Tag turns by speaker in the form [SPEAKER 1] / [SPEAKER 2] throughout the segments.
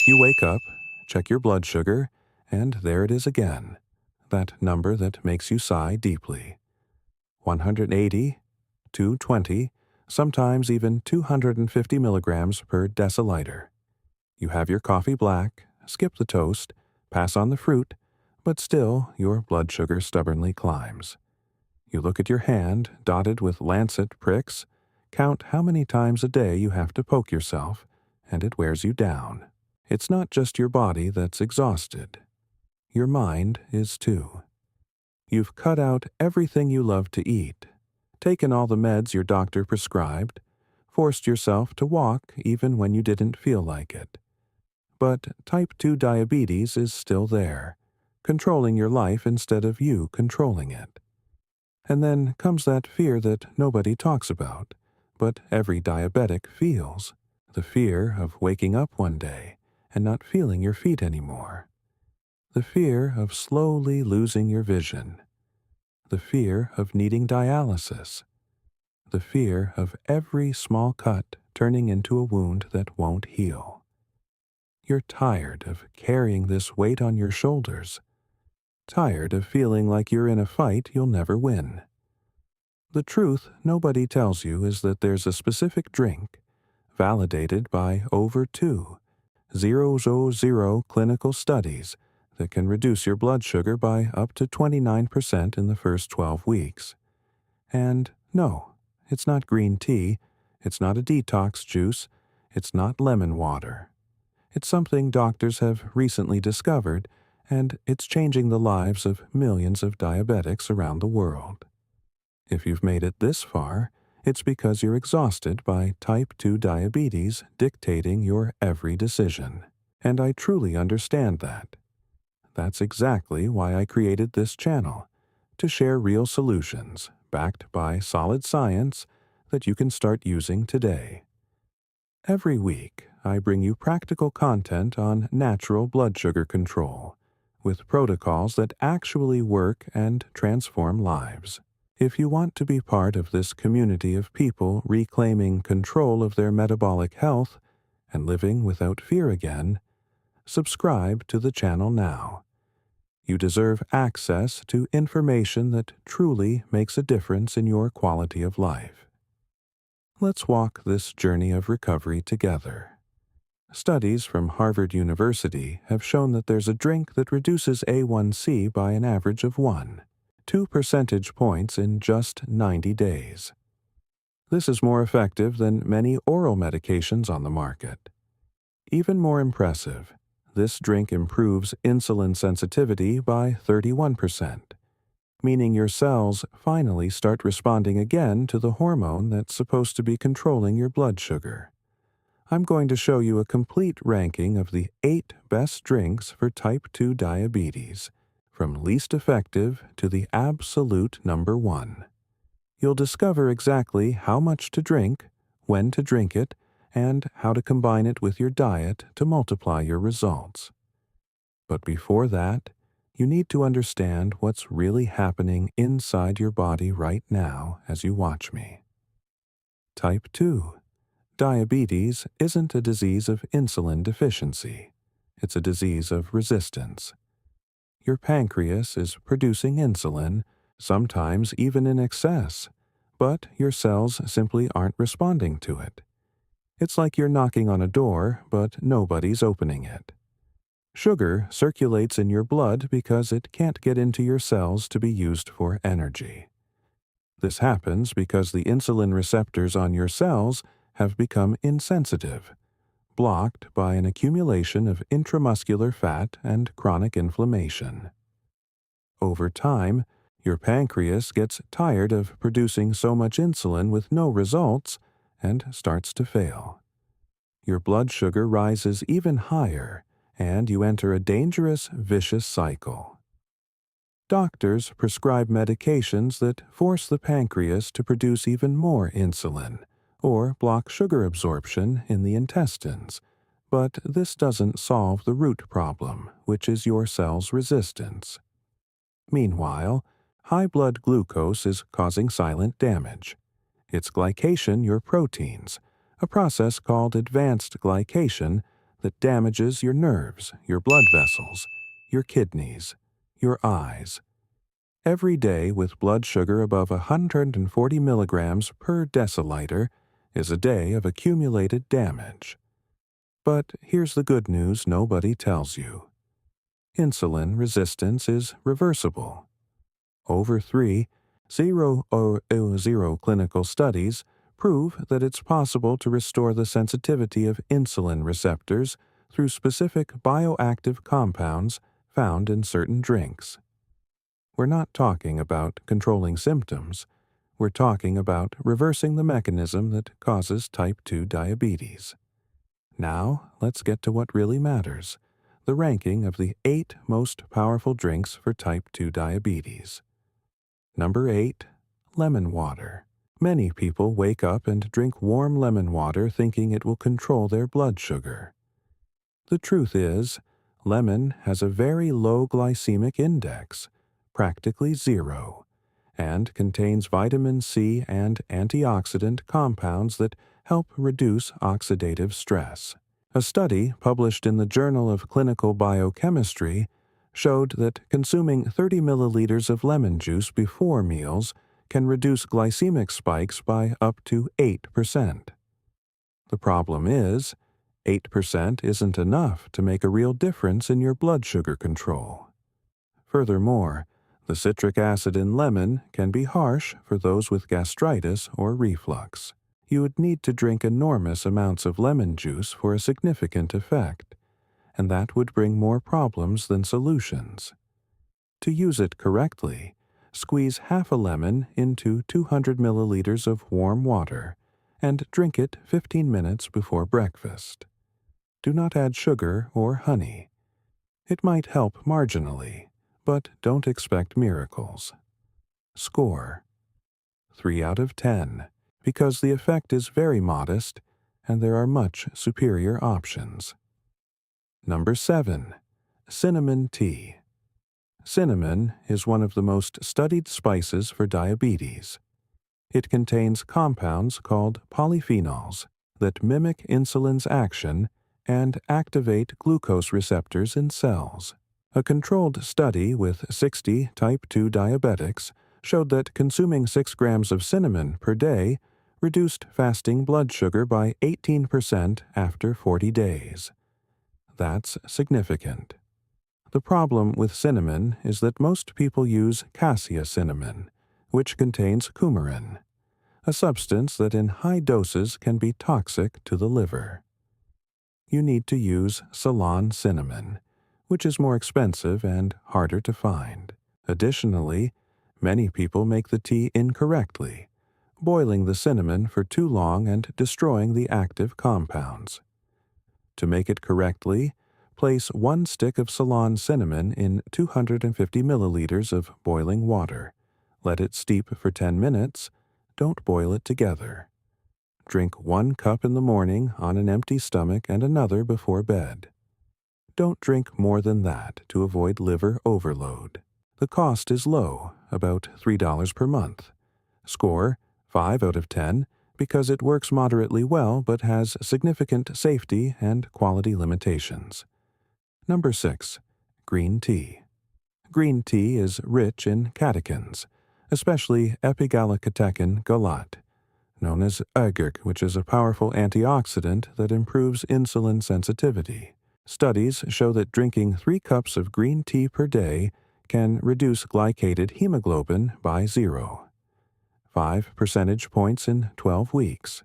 [SPEAKER 1] You wake up, check your blood sugar, and there it is again, that number that makes you sigh deeply. 180, 220, sometimes even 250 milligrams per deciliter. You have your coffee black, skip the toast, pass on the fruit, but still your blood sugar stubbornly climbs. You look at your hand, dotted with lancet pricks, count how many times a day you have to poke yourself, and it wears you down. It's not just your body that's exhausted. Your mind is too. You've cut out everything you love to eat, taken all the meds your doctor prescribed, forced yourself to walk even when you didn't feel like it. But type 2 diabetes is still there, controlling your life instead of you controlling it. And then comes that fear that nobody talks about, but every diabetic feels, the fear of waking up one day and not feeling your feet anymore, the fear of slowly losing your vision, the fear of needing dialysis, the fear of every small cut turning into a wound that won't heal. You're tired of carrying this weight on your shoulders, tired of feeling like you're in a fight you'll never win. The truth nobody tells you is that there's a specific drink, validated by over 2,000 clinical studies, that can reduce your blood sugar by up to 29% in the first 12 weeks. And no, it's not green tea, it's not a detox juice, it's not lemon water. It's something doctors have recently discovered, and it's changing the lives of millions of diabetics around the world. If you've made it this far, it's because you're exhausted by type 2 diabetes dictating your every decision. And I truly understand that. That's exactly why I created this channel, to share real solutions backed by solid science that you can start using today. Every week, I bring you practical content on natural blood sugar control, with protocols that actually work and transform lives. If you want to be part of this community of people reclaiming control of their metabolic health and living without fear again, subscribe to the channel now. You deserve access to information that truly makes a difference in your quality of life. Let's walk this journey of recovery together. Studies from Harvard University have shown that there's a drink that reduces A1C by an average of 2 percentage points in just 90 days. This is more effective than many oral medications on the market. Even more impressive, this drink improves insulin sensitivity by 31%, meaning your cells finally start responding again to the hormone that's supposed to be controlling your blood sugar. I'm going to show you a complete ranking of the 8 best drinks for type 2 diabetes, from least effective to the absolute number 1. You'll discover exactly how much to drink, when to drink it, and how to combine it with your diet to multiply your results. But before that, you need to understand what's really happening inside your body right now as you watch me. Type 2. Diabetes isn't a disease of insulin deficiency. It's a disease of resistance. Your pancreas is producing insulin, sometimes even in excess, but your cells simply aren't responding to it. It's like you're knocking on a door, but nobody's opening it. Sugar circulates in your blood because it can't get into your cells to be used for energy. This happens because the insulin receptors on your cells have become insensitive, blocked by an accumulation of intramuscular fat and chronic inflammation. Over time, your pancreas gets tired of producing so much insulin with no results and starts to fail. Your blood sugar rises even higher, and you enter a dangerous, vicious cycle. Doctors prescribe medications that force the pancreas to produce even more insulin, or block sugar absorption in the intestines, but this doesn't solve the root problem, which is your cell's resistance. Meanwhile, high blood glucose is causing silent damage. It's glycation your proteins, a process called advanced glycation that damages your nerves, your blood vessels, your kidneys, your eyes. Every day with blood sugar above 140 milligrams per deciliter is a day of accumulated damage. But here's the good news nobody tells you. Insulin resistance is reversible. Over 3,000 clinical studies prove that it's possible to restore the sensitivity of insulin receptors through specific bioactive compounds found in certain drinks. We're not talking about controlling symptoms. We're talking about reversing the mechanism that causes type 2 diabetes. Now, let's get to what really matters, the ranking of the 8 most powerful drinks for type 2 diabetes. Number 8. Lemon water. Many people wake up and drink warm lemon water thinking it will control their blood sugar. The truth is, lemon has a very low glycemic index, practically 0, and contains vitamin C and antioxidant compounds that help reduce oxidative stress. A study published in the Journal of Clinical Biochemistry showed that consuming 30 milliliters of lemon juice before meals can reduce glycemic spikes by up to 8%. The problem is, 8% isn't enough to make a real difference in your blood sugar control. Furthermore, the citric acid in lemon can be harsh for those with gastritis or reflux. You would need to drink enormous amounts of lemon juice for a significant effect, and that would bring more problems than solutions. To use it correctly, squeeze half a lemon into 200 milliliters of warm water and drink it 15 minutes before breakfast. Do not add sugar or honey. It might help marginally, but don't expect miracles. Score: 3 out of 10, because the effect is very modest and there are much superior options. Number 7. Cinnamon tea. Cinnamon is one of the most studied spices for diabetes. It contains compounds called polyphenols that mimic insulin's action and activate glucose receptors in cells. A controlled study with 60 type 2 diabetics showed that consuming 6 grams of cinnamon per day reduced fasting blood sugar by 18% after 40 days. That's significant. The problem with cinnamon is that most people use cassia cinnamon, which contains coumarin, a substance that in high doses can be toxic to the liver. You need to use Ceylon cinnamon, which is more expensive and harder to find. Additionally, many people make the tea incorrectly, boiling the cinnamon for too long and destroying the active compounds. To make it correctly, place 1 stick of Ceylon cinnamon in 250 milliliters of boiling water. Let it steep for 10 minutes. Don't boil it together. Drink 1 cup in the morning on an empty stomach and another before bed. Don't drink more than that to avoid liver overload. The cost is low, about $3 per month. Score: 5 out of 10, because it works moderately well but has significant safety and quality limitations. Number 6. Green tea. Green tea is rich in catechins, especially epigallocatechin galat, known as agarc, which is a powerful antioxidant that improves insulin sensitivity. Studies show that drinking 3 cups of green tea per day can reduce glycated hemoglobin by 0, 5 percentage points in 12 weeks.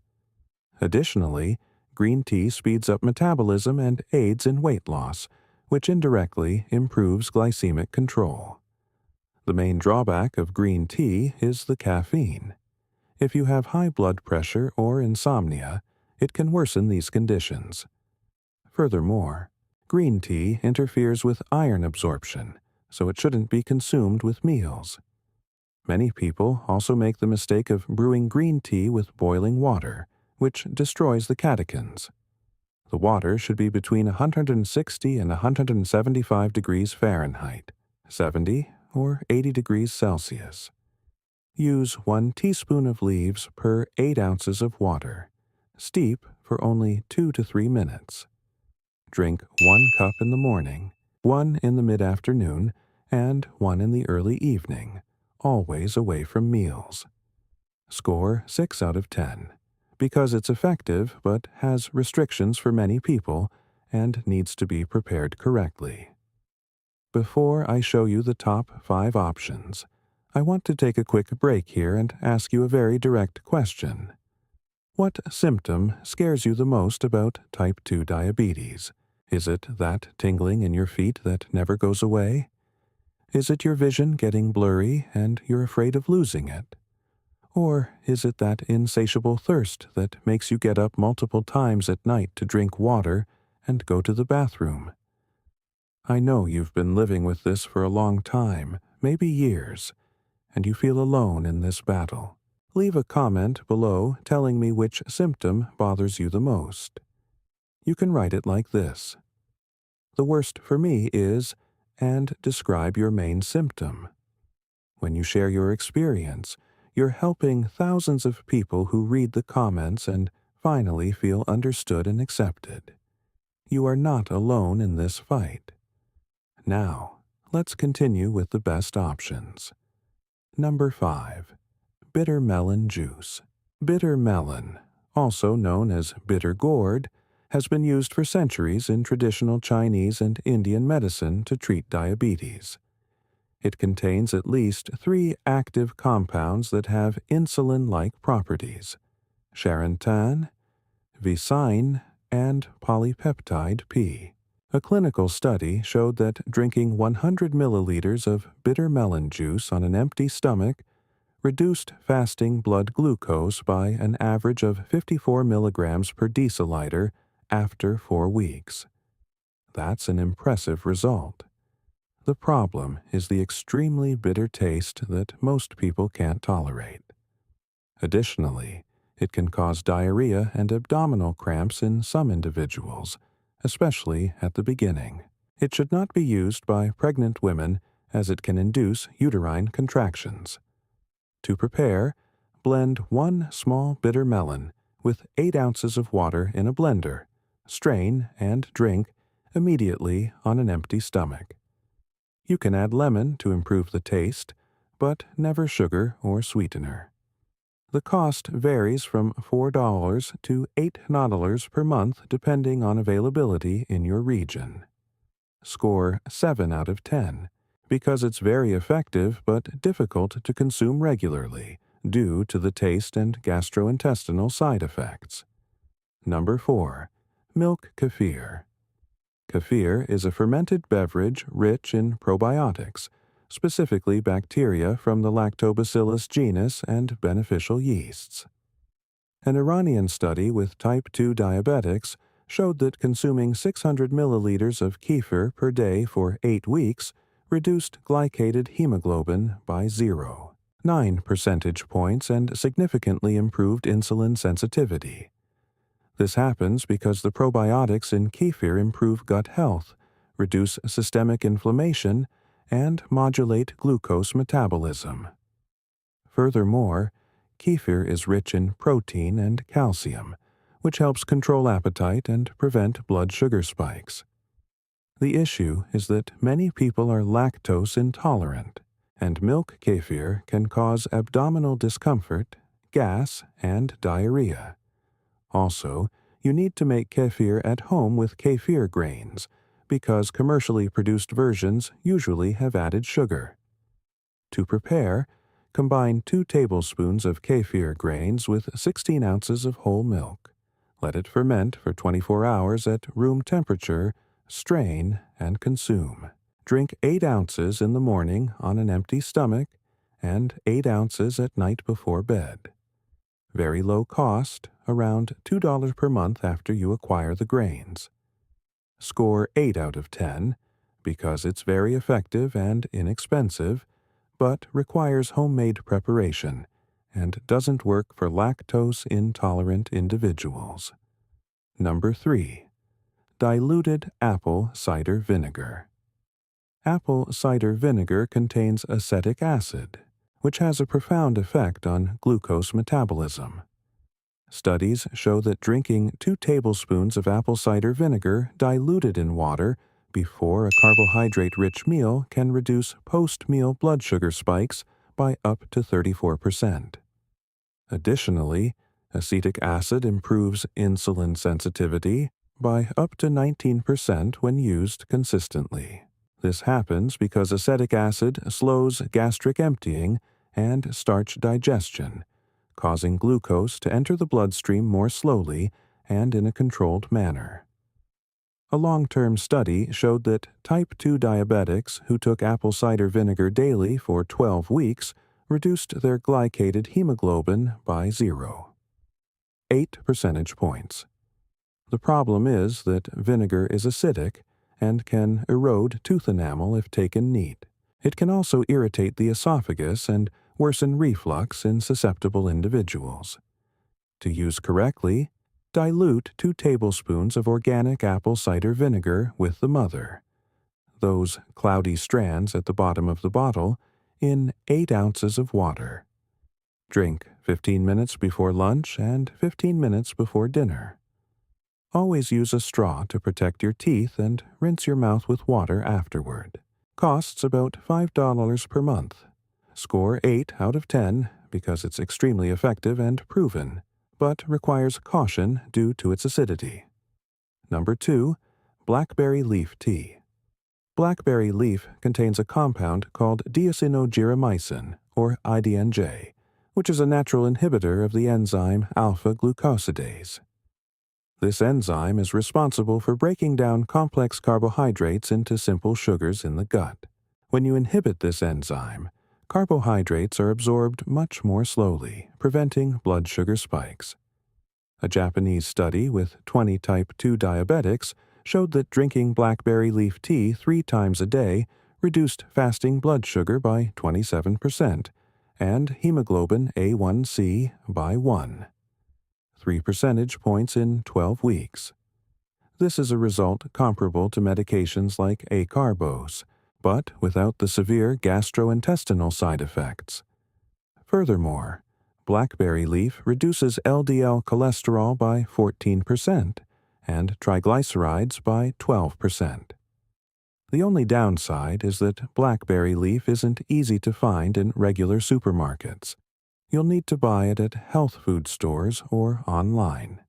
[SPEAKER 1] Additionally, green tea speeds up metabolism and aids in weight loss, which indirectly improves glycemic control. The main drawback of green tea is the caffeine. If you have high blood pressure or insomnia, it can worsen these conditions. Furthermore, green tea interferes with iron absorption, so it shouldn't be consumed with meals. Many people also make the mistake of brewing green tea with boiling water, which destroys the catechins. The water should be between 160 and 175 degrees Fahrenheit, 70 or 80 degrees Celsius. Use 1 teaspoon of leaves per 8 ounces of water. Steep for only 2 to 3 minutes. Drink 1 cup in the morning, 1 in the mid-afternoon, and 1 in the early evening, always away from meals. Score 6 out of 10, because it's effective but has restrictions for many people and needs to be prepared correctly. Before I show you the top 5 options, I want to take a quick break here and ask you a very direct question. What symptom scares you the most about type 2 diabetes? Is it that tingling in your feet that never goes away? Is it your vision getting blurry and you're afraid of losing it? Or is it that insatiable thirst that makes you get up multiple times at night to drink water and go to the bathroom? I know you've been living with this for a long time, maybe years, and you feel alone in this battle. Leave a comment below telling me which symptom bothers you the most. You can write it like this. The worst for me is, and describe your main symptom. When you share your experience, you're helping thousands of people who read the comments and finally feel understood and accepted. You are not alone in this fight. Now, let's continue with the best options. Number 5. Bitter melon juice. Bitter melon, also known as bitter gourd, has been used for centuries in traditional Chinese and Indian medicine to treat diabetes. It contains at least 3 active compounds that have insulin-like properties: charantan, vicine, and polypeptide P. A clinical study showed that drinking 100 milliliters of bitter melon juice on an empty stomach reduced fasting blood glucose by an average of 54 milligrams per deciliter after 4 weeks. That's an impressive result. The problem is the extremely bitter taste that most people can't tolerate. Additionally, it can cause diarrhea and abdominal cramps in some individuals, especially at the beginning. It should not be used by pregnant women as it can induce uterine contractions. To prepare, blend 1 small bitter melon with 8 ounces of water in a blender, strain, and drink immediately on an empty stomach. You can add lemon to improve the taste, but never sugar or sweetener. The cost varies from $4 to $8 per month depending on availability in your region. Score 7 out of 10, because it's very effective but difficult to consume regularly due to the taste and gastrointestinal side effects. Number 4. Milk kefir. Kefir is a fermented beverage rich in probiotics, specifically bacteria from the Lactobacillus genus and beneficial yeasts. An Iranian study with type 2 diabetics showed that consuming 600 milliliters of kefir per day for 8 weeks reduced glycated hemoglobin by 0.9 percentage points and significantly improved insulin sensitivity. This happens because the probiotics in kefir improve gut health, reduce systemic inflammation, and modulate glucose metabolism. Furthermore, kefir is rich in protein and calcium, which helps control appetite and prevent blood sugar spikes. The issue is that many people are lactose intolerant, and milk kefir can cause abdominal discomfort, gas, and diarrhea. Also, you need to make kefir at home with kefir grains, because commercially produced versions usually have added sugar. To prepare, combine 2 tablespoons of kefir grains with 16 ounces of whole milk. Let it ferment for 24 hours at room temperature, strain, and consume. Drink 8 ounces in the morning on an empty stomach and 8 ounces at night before bed. Very low cost, around $2 per month after you acquire the grains. Score 8 out of 10, because it's very effective and inexpensive, but requires homemade preparation and doesn't work for lactose-intolerant individuals. Number 3. Diluted apple cider vinegar. Apple cider vinegar contains acetic acid, which has a profound effect on glucose metabolism. Studies show that drinking 2 tablespoons of apple cider vinegar diluted in water before a carbohydrate-rich meal can reduce post-meal blood sugar spikes by up to 34%. Additionally, acetic acid improves insulin sensitivity by up to 19% when used consistently. This happens because acetic acid slows gastric emptying and starch digestion, causing glucose to enter the bloodstream more slowly and in a controlled manner. A long-term study showed that type 2 diabetics who took apple cider vinegar daily for 12 weeks reduced their glycated hemoglobin by 0.8 percentage points. The problem is that vinegar is acidic and can erode tooth enamel if taken neat. It can also irritate the esophagus and worsen reflux in susceptible individuals. To use correctly, dilute 2 tablespoons of organic apple cider vinegar with the mother, those cloudy strands at the bottom of the bottle, in 8 ounces of water. Drink 15 minutes before lunch and 15 minutes before dinner. Always use a straw to protect your teeth and rinse your mouth with water afterward. Costs about $5 per month. Score 8 out of 10 because it's extremely effective and proven, but requires caution due to its acidity. Number 2. Blackberry leaf tea. Blackberry leaf contains a compound called deosinogeromycin, or IDNJ, which is a natural inhibitor of the enzyme alpha-glucosidase. This enzyme is responsible for breaking down complex carbohydrates into simple sugars in the gut. When you inhibit this enzyme, carbohydrates are absorbed much more slowly, preventing blood sugar spikes. A Japanese study with 20 type 2 diabetics showed that drinking blackberry leaf tea 3 times a day reduced fasting blood sugar by 27% and hemoglobin A1C by 3 percentage points in 12 weeks. This is a result comparable to medications like acarbose, but without the severe gastrointestinal side effects. Furthermore, blackberry leaf reduces LDL cholesterol by 14% and triglycerides by 12%. The only downside is that blackberry leaf isn't easy to find in regular supermarkets. You'll need to buy it at health food stores or online.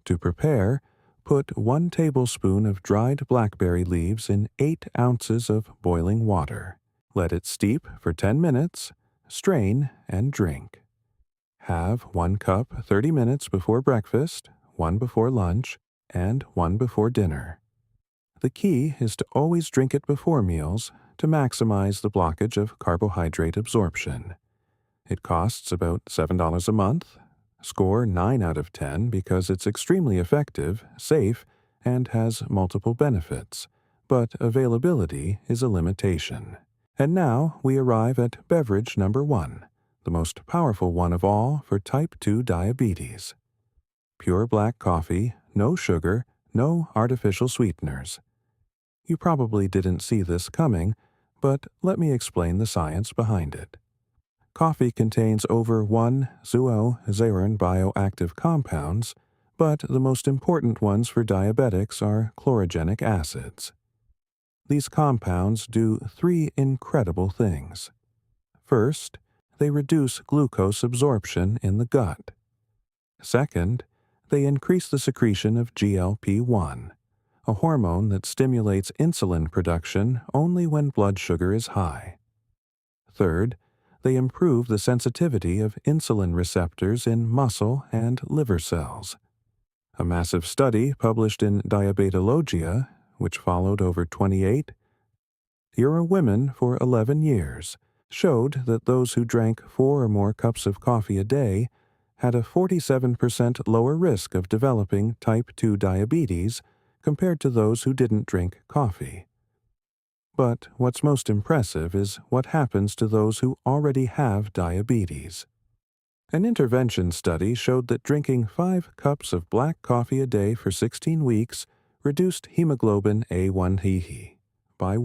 [SPEAKER 1] To prepare, put 1 tablespoon of dried blackberry leaves in 8 ounces of boiling water. Let it steep for 10 minutes, strain, and drink. Have 1 cup 30 minutes before breakfast, 1 before lunch, and 1 before dinner. The key is to always drink it before meals to maximize the blockage of carbohydrate absorption. It costs about $7 a month. Score 9 out of 10 because it's extremely effective, safe, and has multiple benefits, but availability is a limitation. And now we arrive at beverage number 1, the most powerful one of all for type 2 diabetes. Pure black coffee, no sugar, no artificial sweeteners. You probably didn't see this coming, but let me explain the science behind it. Coffee contains over 1 zooxantherin bioactive compounds, but the most important ones for diabetics are chlorogenic acids. These compounds do 3 incredible things. First, they reduce glucose absorption in the gut. Second, they increase the secretion of GLP-1, a hormone that stimulates insulin production only when blood sugar is high. Third, they improve the sensitivity of insulin receptors in muscle and liver cells. A massive study published in Diabetologia, which followed over 28-year women for 11 years, showed that those who drank 4 or more cups of coffee a day had a 47% lower risk of developing type 2 diabetes compared to those who didn't drink coffee. But what's most impressive is what happens to those who already have diabetes. An intervention study showed that drinking 5 cups of black coffee a day for 16 weeks reduced hemoglobin A1C by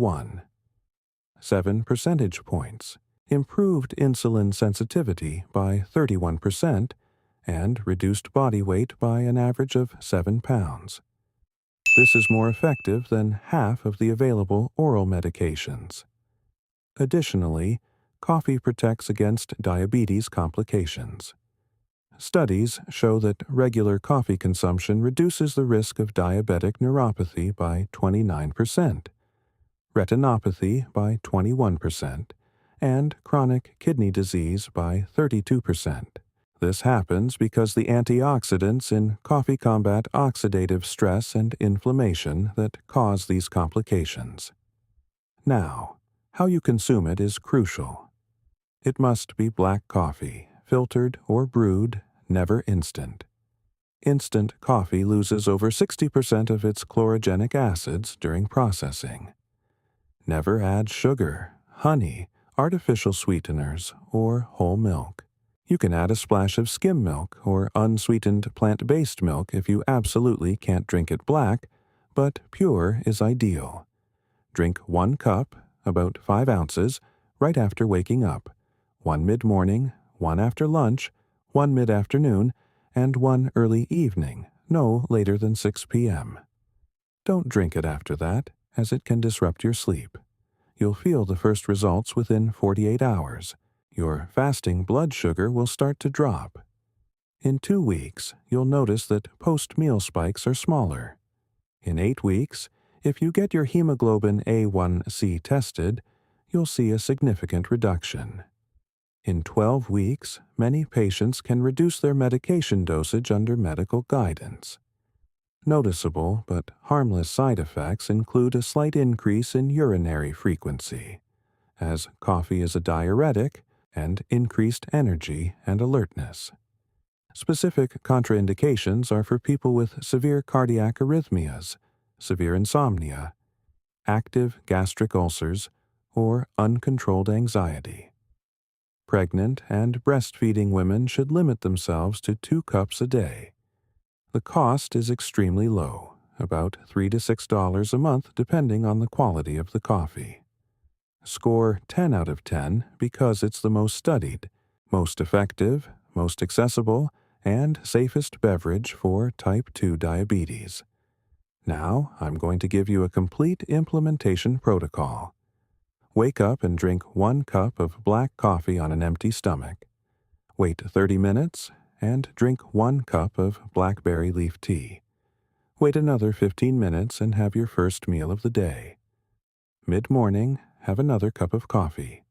[SPEAKER 1] 7 percentage points, improved insulin sensitivity by 31%, and reduced body weight by an average of 7 pounds. This is more effective than half of the available oral medications. Additionally, coffee protects against diabetes complications. Studies show that regular coffee consumption reduces the risk of diabetic neuropathy by 29%, retinopathy by 21%, and chronic kidney disease by 32%. This happens because the antioxidants in coffee combat oxidative stress and inflammation that cause these complications. Now, how you consume it is crucial. It must be black coffee, filtered or brewed, never instant. Instant coffee loses over 60% of its chlorogenic acids during processing. Never add sugar, honey, artificial sweeteners, or whole milk. You can add a splash of skim milk or unsweetened plant-based milk if you absolutely can't drink it black, but pure is ideal. Drink 1 cup, about 5 ounces, right after waking up, 1 mid-morning, 1 after lunch, 1 mid-afternoon, and 1 early evening, no later than 6 p.m. Don't drink it after that, as it can disrupt your sleep. You'll feel the first results within 48 hours. Your fasting blood sugar will start to drop. In 2 weeks, you'll notice that post-meal spikes are smaller. In 8 weeks, if you get your hemoglobin A1C tested, you'll see a significant reduction. In 12 weeks, many patients can reduce their medication dosage under medical guidance. Noticeable but harmless side effects include a slight increase in urinary frequency, as coffee is a diuretic, and increased energy and alertness. Specific contraindications are for people with severe cardiac arrhythmias, severe insomnia, active gastric ulcers, or uncontrolled anxiety. Pregnant and breastfeeding women should limit themselves to 2 cups a day. The cost is extremely low, about $3 to $6 a month depending on the quality of the coffee. Score 10 out of 10 because it's the most studied, most effective, most accessible, and safest beverage for type 2 diabetes. Now, I'm going to give you a complete implementation protocol. Wake up and drink 1 cup of black coffee on an empty stomach. Wait 30 minutes and drink 1 cup of blackberry leaf tea. Wait another 15 minutes and have your first meal of the day. Mid-morning, have another cup of coffee.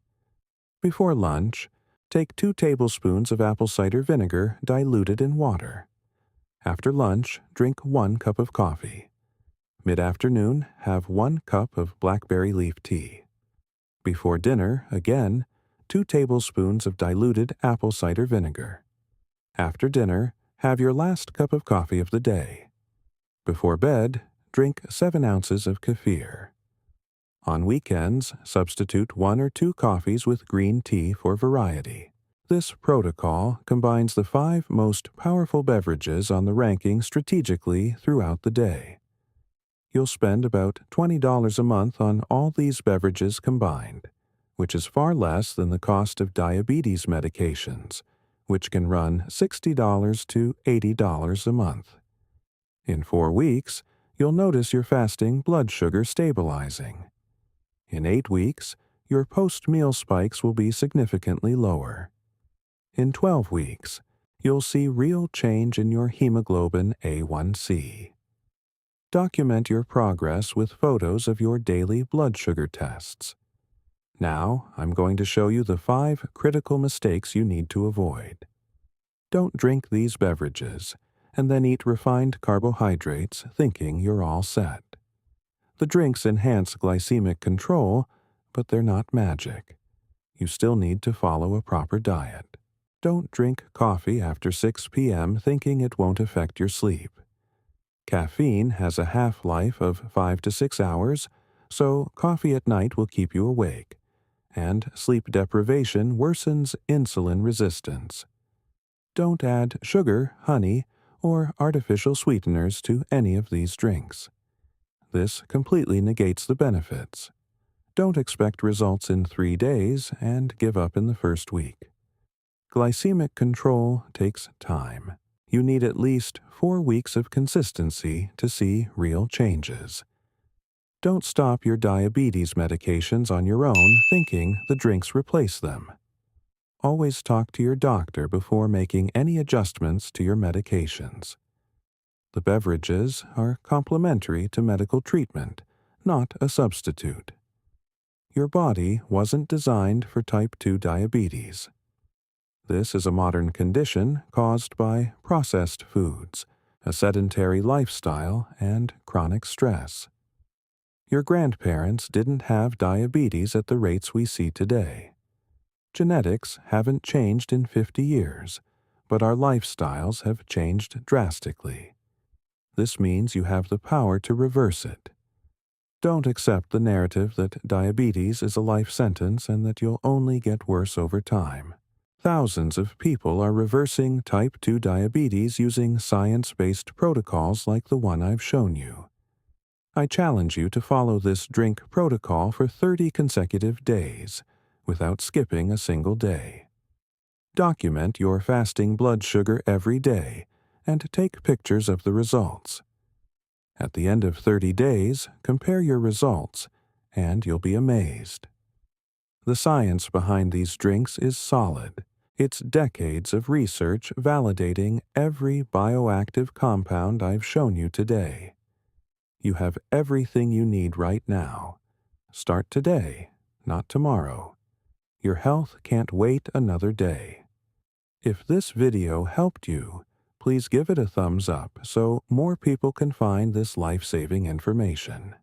[SPEAKER 1] Before lunch, take 2 tablespoons of apple cider vinegar diluted in water. After lunch, drink 1 cup of coffee. Mid-afternoon, have 1 cup of blackberry leaf tea. Before dinner, again, 2 tablespoons of diluted apple cider vinegar. After dinner, have your last cup of coffee of the day. Before bed, drink 7 ounces of kefir. On weekends, substitute 1 or 2 coffees with green tea for variety. This protocol combines the 5 most powerful beverages on the ranking strategically throughout the day. You'll spend about $20 a month on all these beverages combined, which is far less than the cost of diabetes medications, which can run $60 to $80 a month. In 4 weeks, you'll notice your fasting blood sugar stabilizing. In 8 weeks, your post-meal spikes will be significantly lower. In 12 weeks, you'll see real change in your hemoglobin A1C. Document your progress with photos of your daily blood sugar tests. Now, I'm going to show you the 5 critical mistakes you need to avoid. Don't drink these beverages and then eat refined carbohydrates thinking you're all set. The drinks enhance glycemic control, but they're not magic. You still need to follow a proper diet. Don't drink coffee after 6 p.m. thinking it won't affect your sleep. Caffeine has a half-life of 5 to 6 hours, so coffee at night will keep you awake, and sleep deprivation worsens insulin resistance. Don't add sugar, honey, or artificial sweeteners to any of these drinks. This completely negates the benefits. Don't expect results in 3 days and give up in the first week. Glycemic control takes time. You need at least 4 weeks of consistency to see real changes. Don't stop your diabetes medications on your own thinking the drinks replace them. Always talk to your doctor before making any adjustments to your medications. The beverages are complementary to medical treatment, not a substitute. Your body wasn't designed for type 2 diabetes. This is a modern condition caused by processed foods, a sedentary lifestyle, and chronic stress. Your grandparents didn't have diabetes at the rates we see today. Genetics haven't changed in 50 years, but our lifestyles have changed drastically. This means you have the power to reverse it. Don't accept the narrative that diabetes is a life sentence and that you'll only get worse over time. Thousands of people are reversing type 2 diabetes using science-based protocols like the one I've shown you. I challenge you to follow this drink protocol for 30 consecutive days, without skipping a single day. Document your fasting blood sugar every day and take pictures of the results. At the end of 30 days, compare your results, and you'll be amazed. The science behind these drinks is solid. It's decades of research validating every bioactive compound I've shown you today. You have everything you need right now. Start today, not tomorrow. Your health can't wait another day. If this video helped you, please give it a thumbs up so more people can find this life-saving information.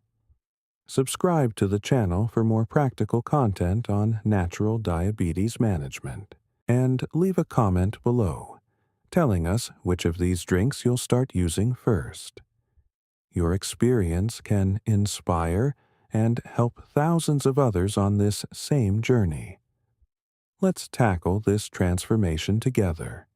[SPEAKER 1] Subscribe to the channel for more practical content on natural diabetes management. And leave a comment below, telling us which of these drinks you'll start using first. Your experience can inspire and help thousands of others on this same journey. Let's tackle this transformation together.